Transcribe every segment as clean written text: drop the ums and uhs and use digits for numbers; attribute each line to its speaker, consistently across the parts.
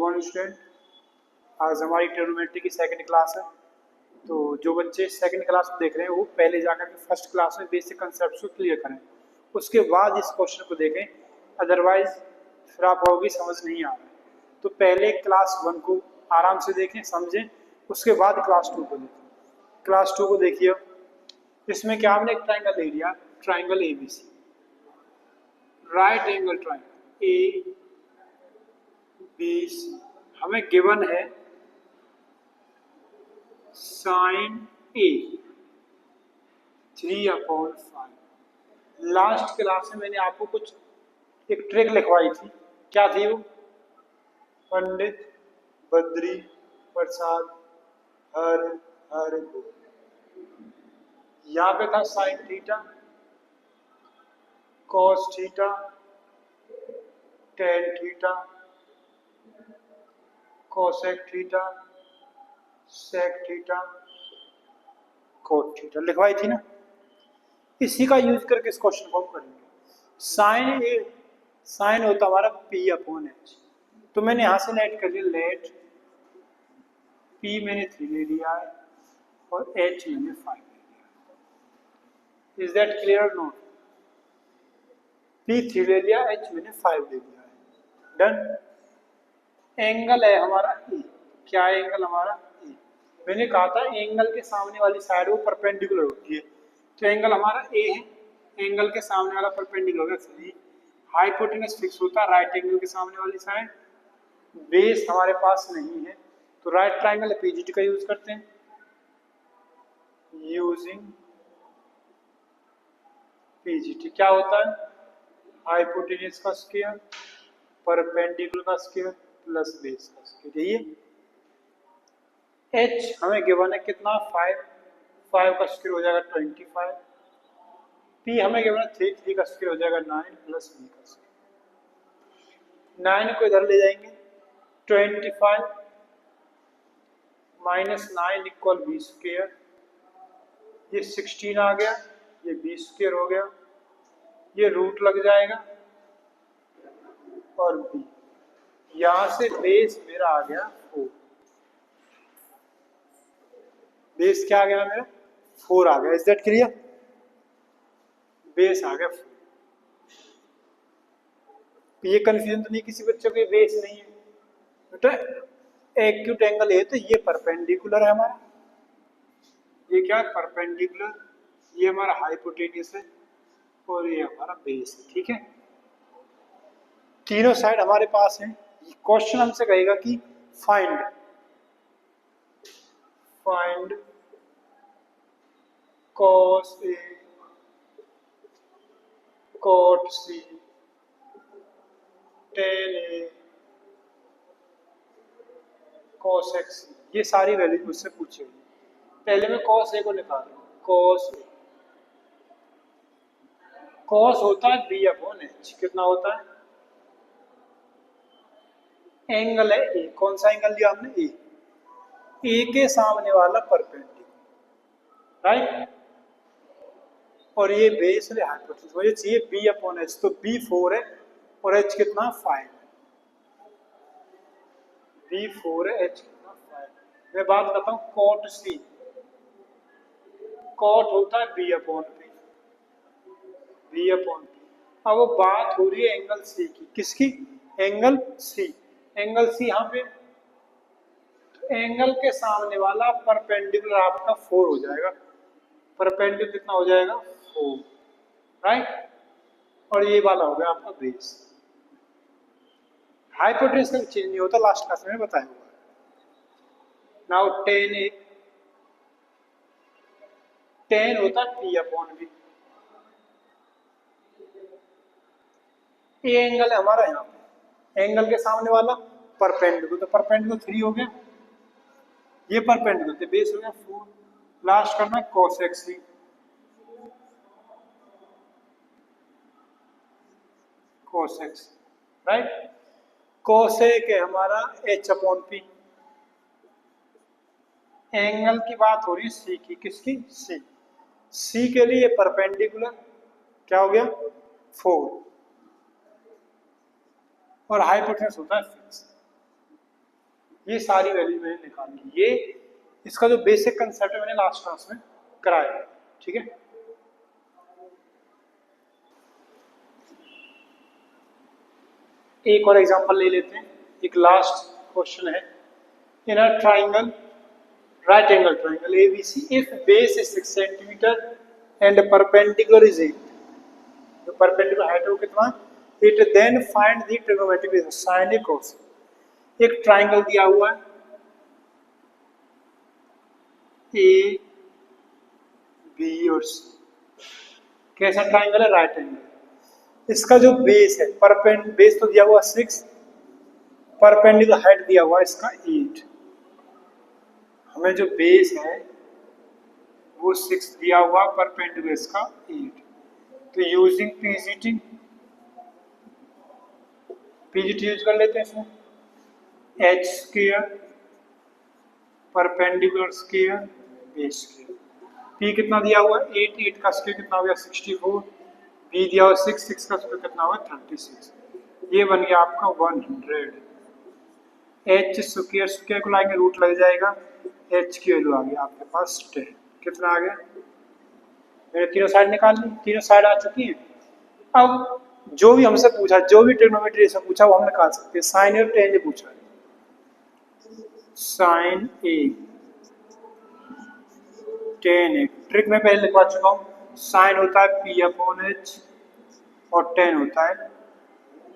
Speaker 1: Morning student, आज हमारी trigonometry की सेकंड क्लास है। तो जो बच्चे सेकंड क्लास में देख रहे हैं वो पहले जाकर के फर्स्ट क्लास में बेसिक कंसेप्ट को क्लियर करें, उसके बाद इस क्वेश्चन को देखें, अदरवाइज फिर आप कहोगे समझ नहीं आ रहा है। तो पहले क्लास 1 को आराम से देखें, समझें, उसके बाद क्लास 2 को देखें। क्लास 2 को देखिए, इसमें क्या हमने एक ट्राइंगल ले लिया, triangle ABC, right angle triangle A B C. हमें गिवन है साइन ए 3/5। लास्ट क्लास में मैंने आपको कुछ एक ट्रिक लिखवाई थी, क्या थी वो? पंडित बद्री प्रसाद हर हर को। यहाँ पे था sine theta, cos theta, tan theta, cosec theta, sec theta, cot theta लिखवाई थी ना। इसी का यूज करके इस क्वेश्चन को हम करेंगे। साइन होता हमारा P/H। तो मैंने यहां से लेट कर लिया, लेट P मैंने 3 ले लिया है और H मैंने 5 ले लिया। Is that clear? Note, P 3 ले लिया, H मैंने 5 ले लिया है। डन। एंगल है हमारा E। क्या है एंगल हमारा? E। मैंने कहा था एंगल के सामने वाली साइड वो परपेंडिकुलर होती है, तो एंगल हमारा A है, एंगल के सामने वाला परपेंडिकुलर होगा 3। हाइपोटेनस फिक्स होता है राइट एंगल के सामने वाली साइड। बेस हमारे पास नहीं है, तो राइट ट्राइंगल PGT का यूज करते हैं। यूजिंग PGT क्या होता है? हाइपोटेनस का स्क्वायर, परपेंडिकुलर का स्क्वायर प्लस बेस का स्क्वायर। यही H हमें गिवन है कितना? 5 का स्क्वायर हो जाएगा 25। P हमें गिवन है 3 का स्क्वायर हो जाएगा 9 प्लस B का स्क्वायर। 9 को इधर ले जाएंगे, 25 माइनस 9 इक्वल B स्क्वायर। ये 16 आ गया, ये B स्क्वायर हो गया, ये रूट लग जाएगा और B। यहां से बेस मेरा आ गया 4। बेस क्या आ गया मेरा? 4 आ गया। Is that clear? बेस आ गया 4। ये कंफ्यूजन तो नहीं किसी बच्चे को? बेस नहीं है बेटा, एक्यूट एंगल है तो ये परपेंडिकुलर है हमारा, ये क्या है? परपेंडिकुलर। ये हमारा हाइपोटेनस है और ये हमारा बेस है। ठीक है, तीनों साइड हमारे पास है। क्वेश्चन हमसे कहेगा कि find cos A cot C tan A cosec C। ये सारी वैल्यू मुझसे पूछेगी। पहले मैं cos A को निकाल रहा हूँ। cos होता है B/H। कितना होता है? एंगल है A। कौन सा एंगल लिया हमने? A। A के सामने वाला परपेंडिकुलर, राइट। और ये बेस है, हाइपोटेनस। मुझे चाहिए B/H, तो B 4 है और H कितना? 5 है। B 4 है, H कितना? 5। मैं बात करता हूँ cot C। cot होता है B/P। अब वो बात हो रही है एंगल C की। किसकी? Angle C। एंगल C यहाँ पे, तो एंगल के सामने वाला परपेंडिकुलर आपका 4 हो जाएगा। परपेंडिकुलर कितना हो जाएगा? 4, राइट। और ये वाला हो गया आपका बेस। हाइपोटेनस का चेंज नहीं होता, लास्ट क्लास में बताया हुआ है। नाउ tan होता है P/V। ये एंगल है हमारा यहाँ पे, एंगल के सामने वाला परपेंडिकुलर, तो परपेंडिकुलर 3 हो गया, ये परपेंडिकुलर थे, बेस हो गया 4। लास्ट करना है cosec C। cosec C, right. cosec है हमारा H/P। एंगल की बात हो रही है C की। किसकी? C। C के लिए परपेंडिकुलर क्या हो गया? 4। और हाइपोटेनस होता है फिक्स। ये सारी वैल्यू मैंने निकाली। ये इसका जो बेसिक कंसेप्ट है मैंने लास्ट क्लास में कराया है, ठीक है। एक और एग्जांपल ले लेते हैं, एक लास्ट क्वेश्चन है। In a triangle, right angle triangle ABC, if base is 6 centimeter and perpendicular is 8, जो perpendicular height है वो कितना, it then find the trigonometric ratio sin a cos। एक ट्राइंगल दिया हुआ है ए बी और सी, कैसा ट्राइंगल है, राइट एंगल। इसका जो बेस है, बेस तो दिया हुआ 6, परपेंडिकुलर हाइट दिया हुआ इसका 8। हमें जो बेस है वो 6 दिया हुआ, परपेंडिकुलर इसका 8। तो यूजिंग पीजीटी, पीजीटी यूज कर लेते हैं इसमें, H square perpendicular square base square. P कितना दिया हुआ है 8, 8 का स्क्वायर कितना हो गया 64, बी दिया हुआ 6, 6 का स्क्वायर कितना हुआ 36, ये बन गया आपका 100। एच स्क्वायर स्क्वायर को लाएंगे रूट लग जाएगा, एच की वैल्यू आ गई आपके पास 10। कितना आ गया, मैंने तीनों साइड निकाल ली, तीनों साइड आ चुकी है। अब जो भी हमसे पूछा, जो भी ट्रिग्नोमेट्री से पूछा वो हम निकाल सकते हैं। साइन और टेन पूछा है, साइन ए टेन ए, ट्रिक में पहले लिखवा चुका हूँ। साइन होता है पी अपॉन एच और टेन होता है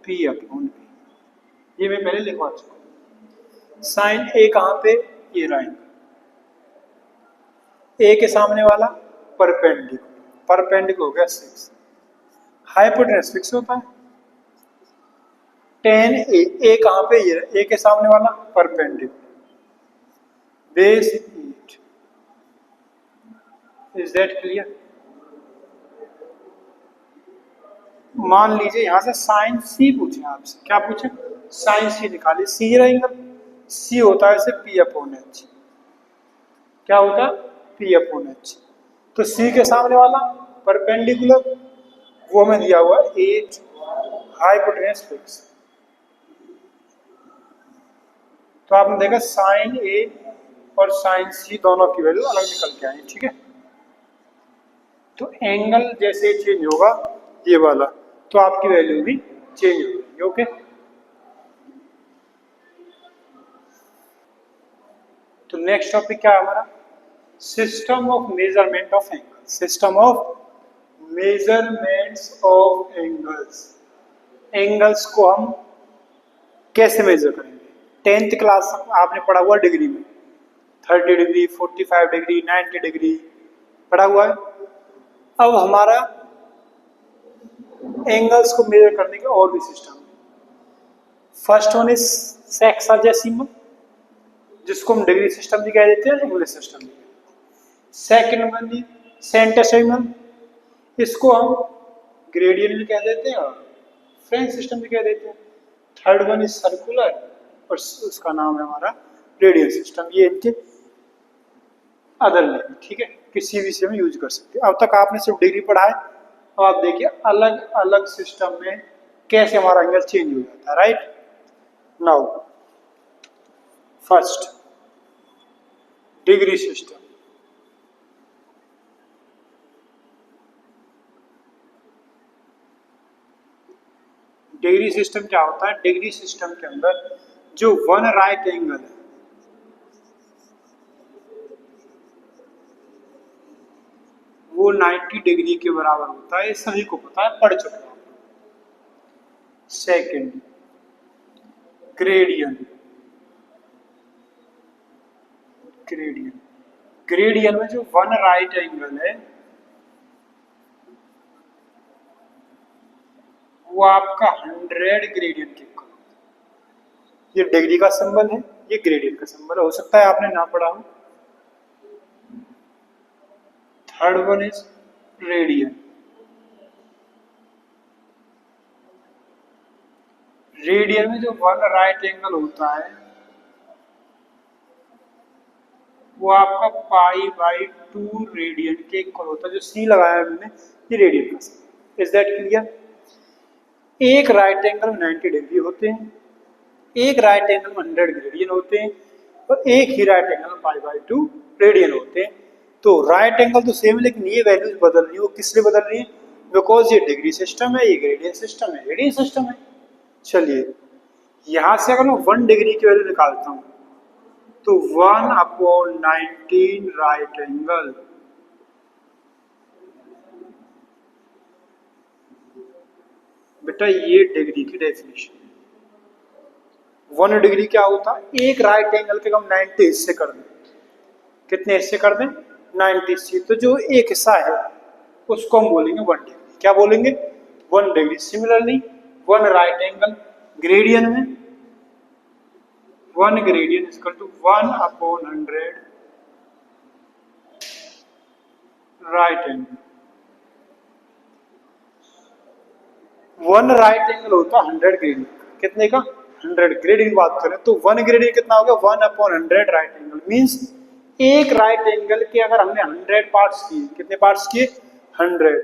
Speaker 1: पी अपॉन बी, ये मैं पहले लिखवा चुका हूँ। साइन ए कहाँ पे, ये राइट, ए के सामने वाला परपेंडिकुलर, परपेंडिकुलर हो गया 6, हाइपोटेनस फिक्स होता है। टेन ए, ए कहाँ पे, ये ए के सामने वाला perpendicular, base 8। Is that clear. मान लीजिए यहां से साइन सी पूछे आपसे, क्या पूछे, साइन सी निकालिए। सी रहेगा, सी होता है इसे पी अपॉन एच, क्या होता है पी अपॉन एच। तो सी के सामने वाला परपेंडिकुलर वो हमें दिया हुआ 8, हाइपोटेनस फिक्स। तो आपने देखा साइन ए और साइन सी दोनों की वैल्यू अलग निकल के आई, ठीक है। तो एंगल जैसे चेंज होगा ये वाला, तो आपकी वैल्यू भी चेंज हो जाएगी, ओके। तो नेक्स्ट टॉपिक क्या है हमारा, system of measurement of angle, system of measurements of angles. Angles को हम कैसे मेजर करेंगे। 10th क्लास आपने पढ़ा हुआ डिग्री में, 30 डिग्री, 45 डिग्री, 90 डिग्री पढ़ा हुआ है। अब हमारा एंगल्स को मेजर करने के और भी सिस्टम है। फर्स्ट वन इज सेक्साजेसिमल, जिसको हम डिग्री सिस्टम भी कह देते हैं, इंग्लिश सिस्टम भी। सेकंड वन इज सेंटेसिमल, इसको हम ग्रेडियंट भी कह देते हैं और फ्रेंच सिस्टम भी कह देते हैं। थर्ड वन इज सर्कुलर और उसका नाम है हमारा रेडियल सिस्टम। ये इनके अदर नेम, ठीक है, किसी भी से हम यूज कर सकते हैं। अब तक आपने सिर्फ डिग्री पढ़ा है, अब आप देखिए अलग अलग सिस्टम में कैसे हमारा एंगल चेंज हो जाता है, right. Now first degree system. Degree system क्या होता है, डिग्री सिस्टम के अंदर जो वन राइट एंगल है वो 90 डिग्री के बराबर होता है, ये सभी को पता है, पढ़ चुके हैं। सेकंड ग्रेडियन, ग्रेडियन, ग्रेडियन में जो वन राइट एंगल है वो आपका 100 ग्रेडियन के इक्वल होता है। ये डिग्री का सिंबल है, ये ग्रेडियन का सिंबल है, हो सकता है आपने ना पढ़ा हो। Third one is radian, radian में जो वन राइट एंगल होता है वो आपका π/2 रेडियन के इक्वल होता है। जो सी लगाया है मैंने ये रेडियन का सिंबल। Is that clear. एक राइट एंगल 90 डिग्री होते हैं, एक राइट एंगल में 100 ग्रेडियन होते हैं और एक ही राइट एंगल में π/2 रेडियन होते हैं। तो राइट एंगल तो सेम है, लेकिन ये वैल्यूज बदल रही है। वो किस लिए बदल रही है? बिकॉज ये डिग्री सिस्टम है, ये ग्रेडियन सिस्टम है, रेडियन सिस्टम है। चलिए, यहां से अगर मैं 1 डिग्री की वैल्यू निकालता हूं तो 1/19 राइट एंगल बेटा, ये डिग्री की डेफिनेशन। 1 डिग्री क्या होता है? एक राइट एंगल के हम 90 हिस्से कर दें। कितने हिस्से कर दें? 90 हिस्से। तो जो एक हिस्सा है उसको हम बोलेंगे 1 डिग्री। क्या बोलेंगे? 1 degree. Similarly 1 right angle gradian में 1 gradian equal to 1/100 right angle. 1 right angle होता है 100 ग्रेडियन। कितने का? 100 ग्रेडियन की बात करें तो 1 ग्रेडियन कितना हो गया? 1/100 राइट एंगल। मींस एक राइट एंगल के अगर हमने 100 पार्ट्स किए, कितने पार्ट्स किए? 100।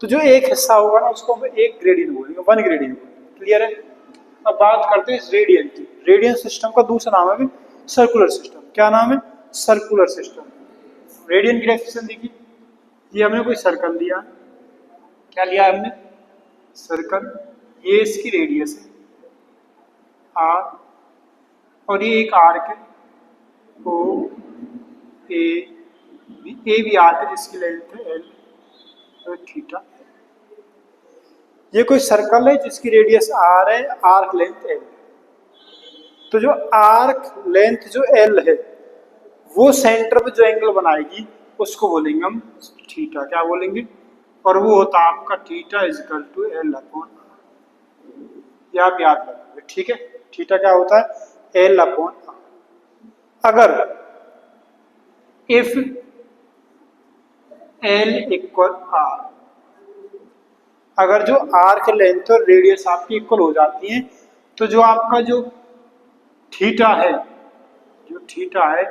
Speaker 1: तो जो एक हिस्सा होगा ना उसको हम एक ग्रेडियन बोलेंगे, 1 ग्रेडियन बोलेंगे। क्लियर है? अब बात करते हैं रेडियन की। रेडियन सिस्टम का दूसरा नाम है सर्कुलर सिस्टम। क्या नाम है? Circular system. रेडियन की डेफिनेशन देखिए। ये हमने कोई सर्कल लिया। क्या लिया हमने? सर्कल। ये इसकी रेडियस है आर, और ये एक आर्क है ओ ए भी आर्क है जिसकी लेंथ है एल और थीटा। ये कोई सर्कल है जिसकी रेडियस आर है, आर्क लेंथ एल। तो जो आर्क लेंथ जो एल है वो सेंटर पे जो एंगल बनाएगी उसको बोलेंगे हम थीटा। क्या बोलेंगे? और वो होता है आपका theta equal to L upon. ये आप याद रखोगे, ठीक है? थीटा क्या होता है? L upon. अगर इफ एल इक्वल आर, अगर जो आर्क लेंथ और रेडियस आपकी इक्वल हो जाती है तो जो आपका जो थीटा है, जो थीटा है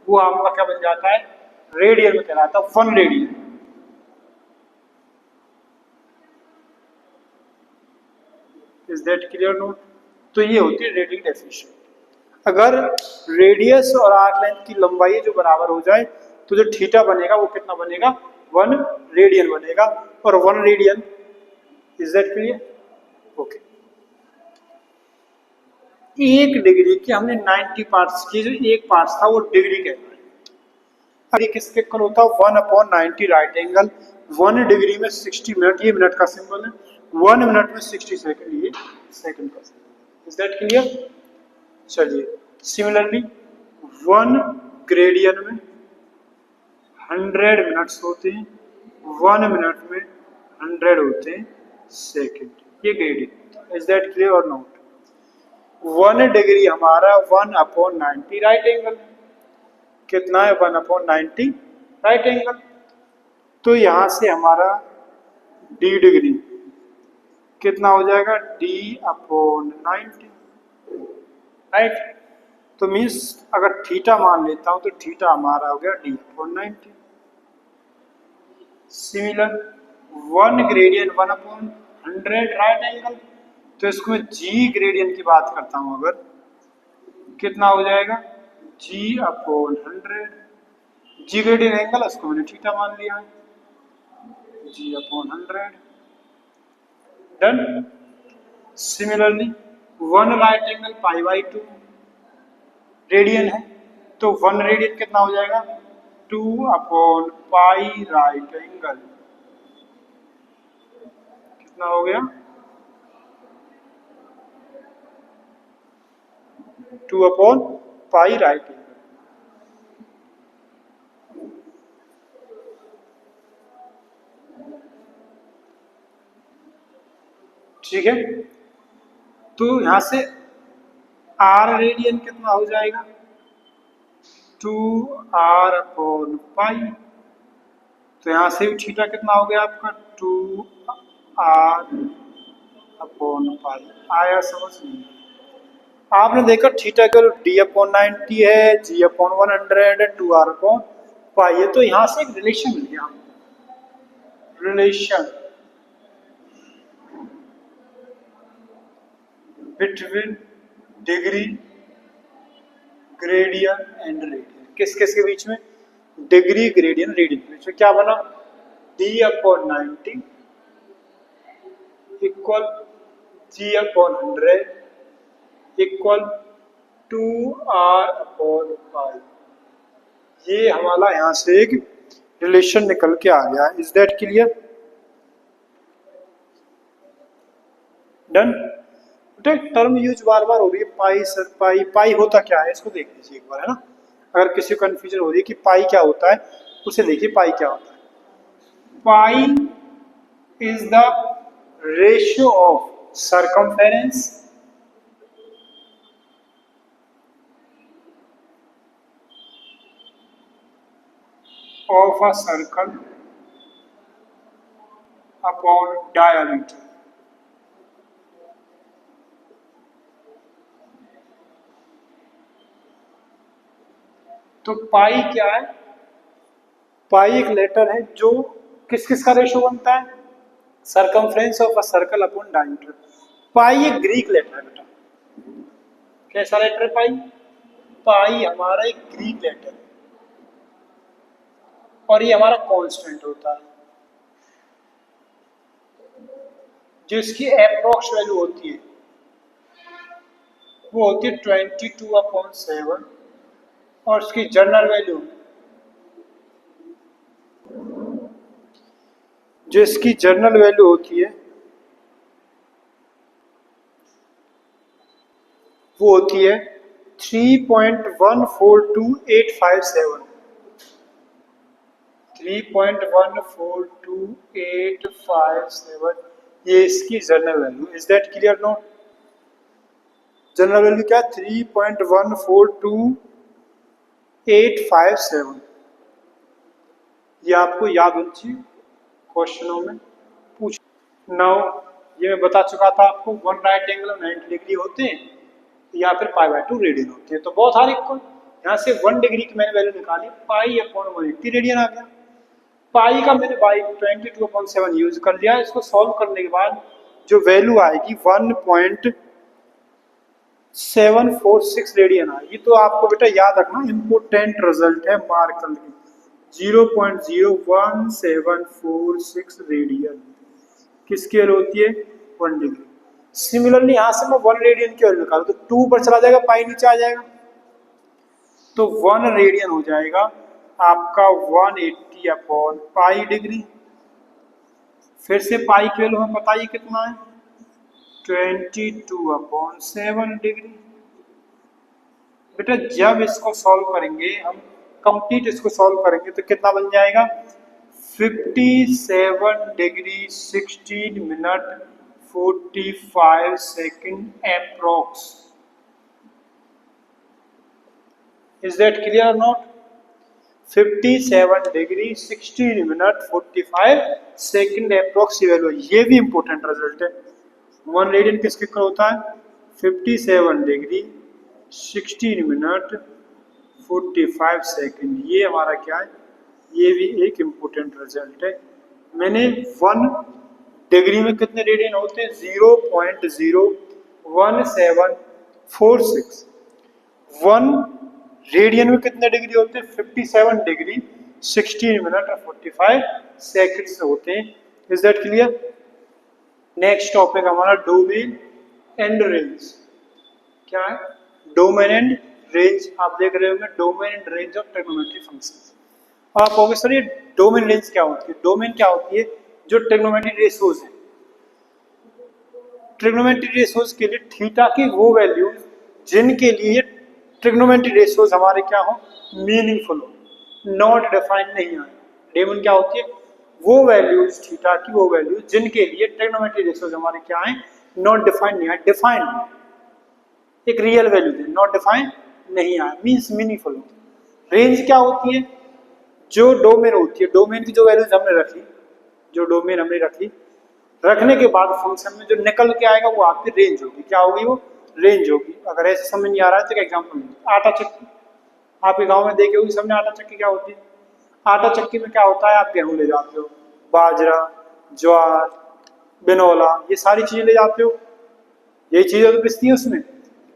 Speaker 1: वो आपका क्या बन जाता है? रेडियन में कहलाता है 1 radian. Is that clear note? तो ये होती है रेडियन डेफिनेशन। अगर रेडियस और आर्क लेंथ की लंबाई जो बराबर हो जाए तो जो थीटा बनेगा वो कितना बनेगा? 1 रेडियन बनेगा। और 1 radian, is that clear? Okay. एक डिग्री की हमने 90 पार्ट्स किए, जो एक पार्ट था वो डिग्री कहता है। अभी किसके इक्वल होता है? 1/90 राइट एंगल। 1 डिग्री में 60 मिनट, ये मिनट का सिंबल है। 1 मिनट में 60 सेकंड, ये सेकंड का सिंबल। Is that clear? चलिए, सिमिलरली 1 ग्रेडियन में 100 मिनट्स होते हैं, 1 मिनट में 100 होते हैं सेकंड। ये ग्रेडियन। इज दैट क्लियर और नॉट? 1 डिग्री हमारा 1/90 राइट एंगल। कितना है? 1/90 राइट एंगल। तो यहां से हमारा डी डिग्री कितना हो जाएगा? D/90 right. तो मीन्स अगर थीटा मान लेता हूं तो थीटा हमारा हो गया D/90। Similar 1 gradient 1/100 right angle. तो इसको मैं जी ग्रेडियन की बात करता हूं अगर, कितना हो जाएगा? G/100। जी ग्रेडियन एंगल उसको मैंने थीटा मान लिया है, G/100। Done. Similarly 1 right angle π/2 radian है। तो 1 रेडियन कितना हो जाएगा? 2/π राइट एंगल। कितना हो गया? 2/π राइट एंगल। ठीक है? तो यहां से आर रेडियन कितना हो जाएगा? 2r/π। तो यहां से भी थीटा कितना हो गया आपका? 2r/π। आया समझ नहीं? आपने देखा थीटा केवल D/90 है, G/100 है, 2r/π है। तो यहां से एक रिलेशन मिल गया, relation between degree, gradient and radian. किस किस के बीच में? डिग्री, ग्रेडियन, रेडियन के बीच में। क्या बना? d/90 equal g/100 equal 2r/पाई। ये हमारा यहां से एक रिलेशन निकल के आ गया। Is that clear? Done. Term use बार बार हो रही है, पाई सर पाई। पाई होता क्या है इसको देख लीजिए एक बार, है ना। अगर किसी को कंफ्यूजन हो रही है कि पाई क्या होता है, उसे देखिए पाई क्या होता है। Pi is the ratio of circumference of a circle upon diameter। तो पाई क्या है? पाई एक लेटर है जो किस किस का रेशियो बनता है? Circumference of a circle upon diameter. Pi एक ग्रीक लेटर है बेटा। कैसा लेटर है पाई? पाई हमारा एक ग्रीक लेटर है और ये हमारा कांस्टेंट होता है, जो इसकी अप्रोक्स वैल्यू होती है वो होती है 22/7 और इसकी जनरल वैल्यू जो इसकी जनरल वैल्यू होती है वो होती है 3.142857। 3.142857 ये इसकी general value. Is that clear? Note. General value क्या? 3.142857। ये आपको याद होनी चाहिए, क्वेश्चनों में पूछ। नाउ ये मैं बता चुका था आपको, वन राइट एंगल 90 डिग्री होते हैं या फिर π/2 रेडियन होते हैं। तो बहुत सारे यहाँ से 1 डिग्री की मैंने वैल्यू निकाली, π/180 रेडियन आ गया। पाई का मैंने बाई 22/7 यूज कर लिया। इसको सॉल्व करने के बाद जो वैल्यू आएगी 1.746 रेडियन आएगी। तो आपको बेटा याद रखना, इम्पोर्टेंट रिजल्ट है, मार्क कर लीजिए 0.01746 रेडियन किसकी वैल्यू होती है? 1 डिग्री। सिमिलरली यहां से मैं 1 रेडियन की वैल्यू निकालू तो 2 पर चला जाएगा, पाई नीचे आ जाएगा, तो 1 रेडियन हो जाएगा आपका 180/पाई डिग्री। फिर से पाई की वैल्यू हमें बताइए कितना है? 22/7 डिग्री। बेटा जब इसको सॉल्व करेंगे हम, कंप्लीट इसको सॉल्व करेंगे तो कितना बन जाएगा? 57 degree 16 minute 45 second approx. Is that clear और not? 57 degree 16 minute 45 second approx value. ये भी इंपॉर्टेंट रिजल्ट है। 1 रेडियन किसके इक्वल होता है? 57 डिग्री 16 मिनट 45 सेकेंड। ये हमारा क्या है? ये भी एक इम्पोर्टेंट रिजल्ट है। मैंने 1 डिग्री में कितने रेडियन होते हैं? 0.01746। 1 रेडियन में कितने डिग्री होते हैं? 57 डिग्री 16 मिनट और 45 सेकेंड से होते हैं। Is that clear? Next topic हमारा डोमेन एंड रेंज। क्या है? Domain and range. आप देख रहे होंगे domain and range of trigonometry functions. आप कहोगे सर ये डोमेन रेंज क्या होती है? डोमेन क्या होती है? जो ट्रिग्नोमेट्री रेशियोज है, ट्रिग्नोमेट्री रेशियोज के लिए थीटा की वो वैल्यू जिनके लिए ट्रिग्नोमेट्री रेशियोज हमारे क्या हो? मीनिंगफुल हो, नॉट डिफाइंड नहीं आए। डोमेन क्या होती है? वो वैल्यूज, थीटा की वो वैल्यूज जिनके लिए ट्रिग्नोमेट्री रेशियोज हमारे क्या है? नॉट डिफाइंड नहीं आए, डिफाइंड एक रियल वैल्यू थे, नॉट डिफाइंड नहीं आए, मीन्स मीनिंगफुल हो। रेंज क्या होती है? जो डोमेन होती है, डोमेन की जो वैल्यूज हमने रखी, जो डोमेन हमने रखी, रखने के बाद फंक्शन में जो निकल के आएगा वो आपकी रेंज होगी। क्या होगी वो? रेंज होगी। अगर ऐसे समझ नहीं आ रहा है तो एक एग्जांपल लीजिए, आटा चक्की। आपके गांव में देखे होगी सबने आटा चक्की क्या होती है? आटा चक्की में क्या होता है? आप गेहूं ले जाते हो, बाजरा, ज्वार, बिनौला, ये सारी चीजें ले जाते हो। यही चीजें तो पिसती है उसमें।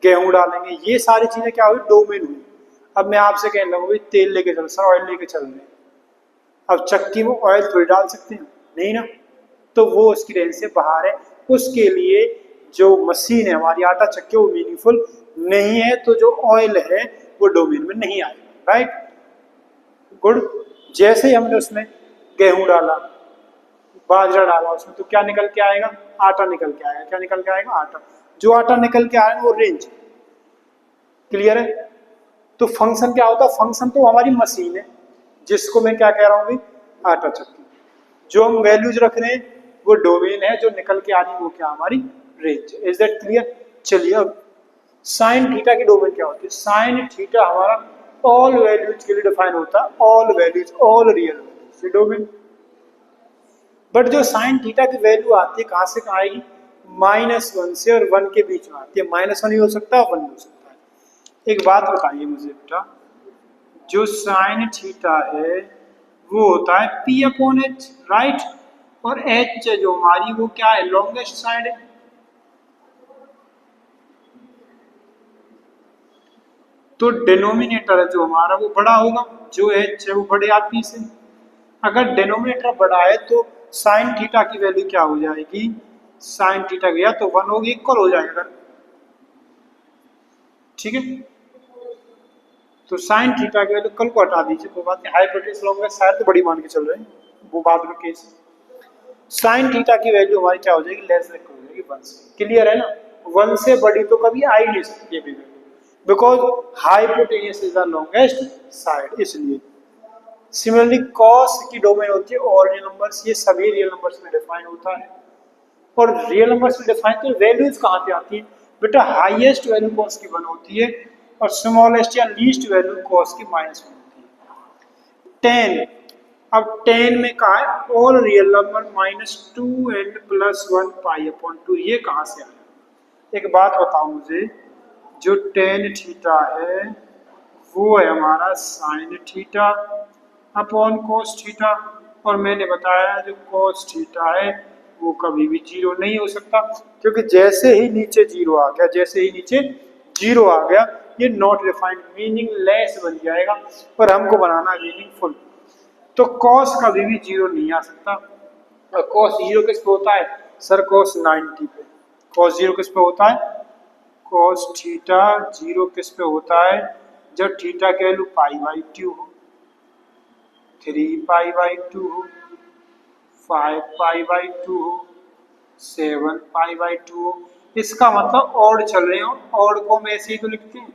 Speaker 1: गेहूं डालेंगे, ये सारी चीजें क्या हुई, डोमेन हुई। अब मैं आपसे कहने लगूँ भाई तेल लेके चल, सर ऑयल लेके चल रहे हैं, अब चक्की में ऑयल थोड़ी डाल सकते हैं, नहीं ना, तो वो उसकी रेंज से बाहर है। उसके लिए जो मशीन है हमारी आटा चक्की वो मीनिंगफुल नहीं है, तो जो ऑयल है वो डोमेन में नहीं आएगा, राइट, गुड। जैसे ही हमने उसमें गेहूं डाला, बाजरा डाला उसमें, तो क्या निकल के आएगा, आटा निकल के आएगा। क्या निकल के आएगा, आटा। जो आटा निकल के आएगा वो रेंज, क्लियर है। तो फंक्शन क्या होता है, फंक्शन तो हमारी मशीन है जिसको मैं क्या कह रहा हूँ भाई, आटा चक्की। जो हम वैल्यूज रख रहे हैं वो डोमेन है, जो निकल के आ रही है वो क्या, हमारी रेंज। Is that clear. चलिए अब साइन थीटा की डोमेन क्या होती है, साइन थीटा हमारा ऑल वैल्यूज के लिए डिफाइन होता है, all values, all real values domain. But जो साइन थीटा की वैल्यू आती है कहां से कहां आएगी, -1 से और 1 के बीच में आती है। -1 भी हो सकता है, 1 भी हो सकता है। एक बात बताइए मुझे बेटा, जो साइन थीटा है वो होता है P/H, राइट, और H जो हमारी वो क्या है, लॉन्गेस्ट साइड है। तो डिनोमिनेटर जो हमारा वो बड़ा होगा, जो H है वो बड़े आप P से। अगर डिनोमिनेटर बड़ा है तो साइन थीटा की वैल्यू क्या हो जाएगी, साइन थीटा गया तो 1 होगी, इक्वल हो जाएगा, ठीक है। तो साइन थीटा की वैल्यू कल को हटा दीजिए, कोई बात नहीं, हाइपोटेन्यूस लॉन्गेस्ट साइड तो बड़ी मान के चल रहे हैं, वो बाद में केस। साइन थीटा की वैल्यू हमारी क्या हो जाएगी, लेस देन हो जाएगी 1 से, क्लियर है ना। 1 से बड़ी तो कभी आ ही नहीं सकती है value, because hypotenuse is the longest side, इसलिए। सिमिलरली कॉस की डोमेन होती है ऑल रियल नंबर्स, ये सभी रियल नंबर्स में डिफाइन होता है। और रियल नंबर्स में डिफाइन तो वैल्यूज कहाँ पे आती है बेटा, हाईएस्ट वैल्यू कॉस की 1 होती है और स्मॉलेस्ट या लीस्ट वैल्यू कॉस की -1 होती है। 10, अब 10 में कहा है ऑल रियल नंबर -2n + 1 π/2, ये कहाँ से आया। एक बात बताओ मुझे, जो tan थीटा है वो है हमारा sine theta upon cos theta, और मैंने बताया जो cos थीटा है वो कभी भी 0 नहीं हो सकता, क्योंकि जैसे ही नीचे 0 आ गया, जैसे ही नीचे 0 आ गया ये नॉट डिफाइंड, मीनिंगलेस बन जाएगा, और हमको बनाना मीनिंगफुल। तो cos कभी भी 0 नहीं आ सकता। और cos 0 किस पे होता है सर, cos 90 पे। cos 0 किस पे होता है, cos थीटा 0 किस पे होता है, जब थीटा की वैल्यू π/2 हो, 3π/2 हो, 5π/2 हो, 7π/2 हो। इसका मतलब ऑड चल रहे हो, ऑड को हम ऐसे ही तो लिखते हैं।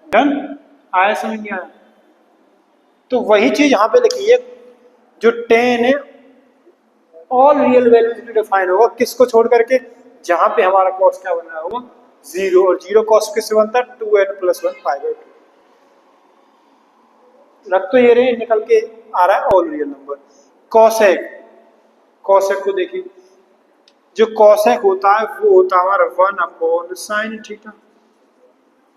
Speaker 1: डन, आया समझ नहीं आया। तो वही चीज यहां पे लिखी है, जो 10 है ऑल रियल वैल्यूज भी डिफाइन होगा, किसको छोड़ करके, जहां पे हमारा कॉस क्या बन रहा होगा 0, और 0 कॉस किससे बनता है 2n + 1 π/2। रख तो ये रहे, निकल के आ रहा है all real number. Cosec, cosec को देखिए, जो कॉसेक होता है वो होता है हमारा 1/sin थीटा।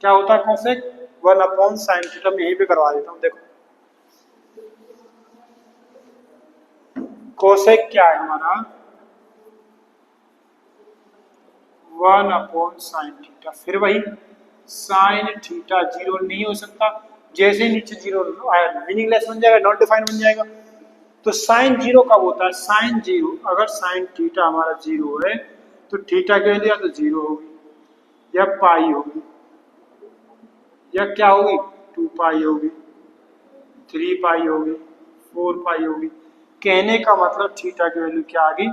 Speaker 1: क्या होता है कॉसेक, 1/sin थीटा। मैं यहीं पे करवा देता हूँ, देखो कोसेक क्या है हमारा 1/sin थीटा, फिर वही साइन थीटा 0 नहीं हो सकता, जैसे नीचे 0 आया मीनिंगलेस बन जाएगा, नॉट डिफाइंड बन जाएगा। तो साइन 0 कब होता है, साइन 0, अगर साइन थीटा हमारा 0 है तो थीटा की वैल्यू या तो 0 होगी या पाई होगी, या क्या होगी 2π होगी, 3π होगी, 4π होगी। कहने का मतलब थीटा की वैल्यू क्या आ गई,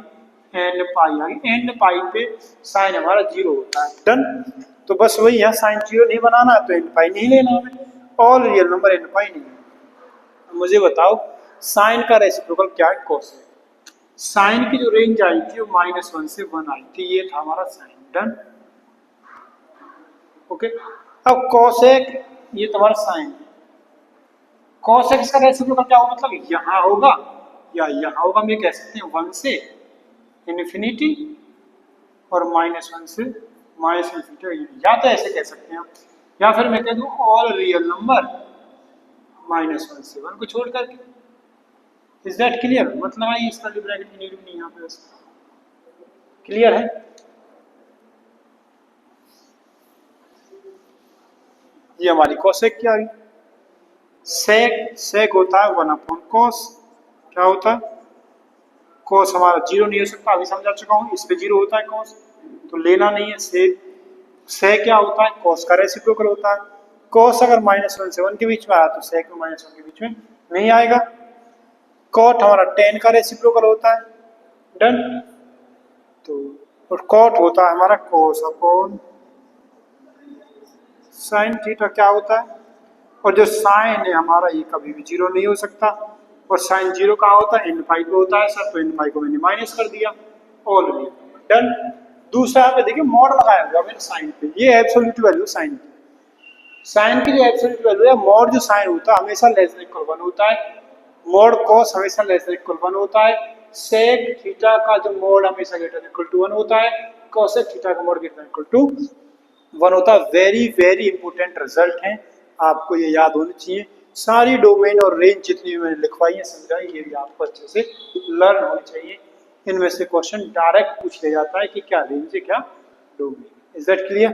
Speaker 1: n π आ गई। n π पे साइन हमारा 0 होता है। डन। तो बस वही यहाँ साइन 0 नहीं बनाना है तो n π नहीं लेना हमें, ऑल रियल नंबर n π नहीं है। मुझे बताओ साइन का रेसिप्रोकल क्या है, कोसेक। साइन की जो रेंज आई थी वो -1 से 1 आई थी, ये था हमारा साइन। Done, okay. अब कोसेक ये तुम्हारा साइन है, cos x का रेसिप्रोकल क्या होगा, मतलब यहाँ होगा या यहाँ होगा। हम ये कह सकते हैं 1 से इन्फिनिटी और -1 से -इन्फिनिटी, या तो ऐसे कह सकते हैं, या फिर मैं कह दूँ ऑल रियल नंबर -1 से 1 को छोड़ करके। इज दैट क्लियर, मतलब आई इसका ब्रैकेट की नीड भी नहीं यहाँ पे, क्लियर है। ये हमारी कोसेक की आ गई। सेक सेक होता है 1/cos। क्या होता है? cos हमारा जीरो नहीं हो सकता, अभी समझा चुका हूँ, इस पे जीरो होता है cos, तो लेना नहीं है। सेक क्या होता है? cos का रेसिप्रोकल होता है। cos अगर -1 से 1 के बीच में आया तो सेक में -1 के बीच में नहीं आएगा। cot हमारा tan का रेसिप्रोकल होता है। डन। तो और cot होता है हमारा cos अपॉन साइन थीटा। क्या होता है? और जो साइन है हमारा ये कभी भी जीरो नहीं हो सकता, और साइन जीरो कहाँ होता है? इन पाई पे होता है सर, तो इन पाई को मैंने माइनस कर दिया ऑलरेडी। डन। दूसरा यहाँ पे देखिए मॉड लगाया हुआ मैंने साइन पे, ये एब्सोल्यूट वैल्यू साइन की। साइन की जो एब्सोल्यूट वैल्यू है, मॉड जो साइन होता है हमेशा लेस देन इक्वल 1 होता है, मॉड कॉस हमेशा लेस देन इक्वल 1 होता है, सेक थीटा का जो मॉड हमेशा ग्रेटर देन इक्वल टू 1 होता है, कॉसेक थीटा का mod greater than equal to 1 होता है। वेरी वेरी इंपॉर्टेंट रिजल्ट है, आपको ये याद होनी चाहिए। सारी डोमेन और रेंज जितनी मैंने लिखवाई है समझाई, ये भी आपको अच्छे से लर्न होनी चाहिए। इनमें से क्वेश्चन डायरेक्ट पूछ लिया जाता है कि क्या रेंज है क्या डोमेन। Is that clear?